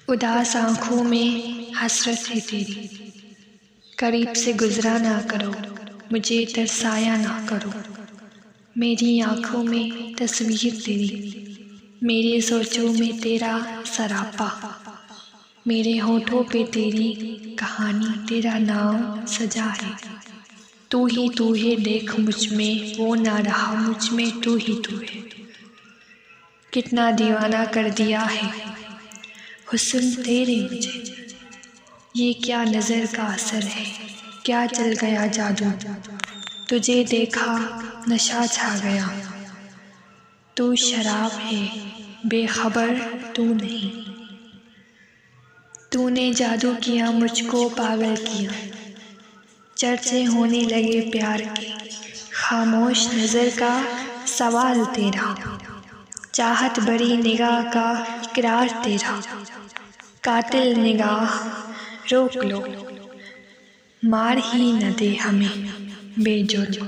उदास आँखों में हसरत है तेरी, करीब से गुजरा ना करो, मुझे तरसाया ना करो। मेरी आँखों में तस्वीर तेरी, मेरी सोचों में तेरा सरापा, मेरे होठों पे तेरी कहानी, तेरा नाम सजा है। तू है देख मुझ में, वो ना रहा मुझ में, तू है। कितना दीवाना कर दिया है हुस्न तेरे मुझे, ये क्या नज़र का असर है, क्या चल गया जादू, तुझे देखा नशा छा गया। तू शराब है बेखबर तू नहीं, तूने जादू किया मुझको पागल किया। चर्चे होने लगे प्यार के, खामोश नज़र का सवाल तेरा, चाहत बड़ी निगाह का इकरार तेरा। कातिल निगाह रोक लो, मार ही न दे हमें बेजुर्म।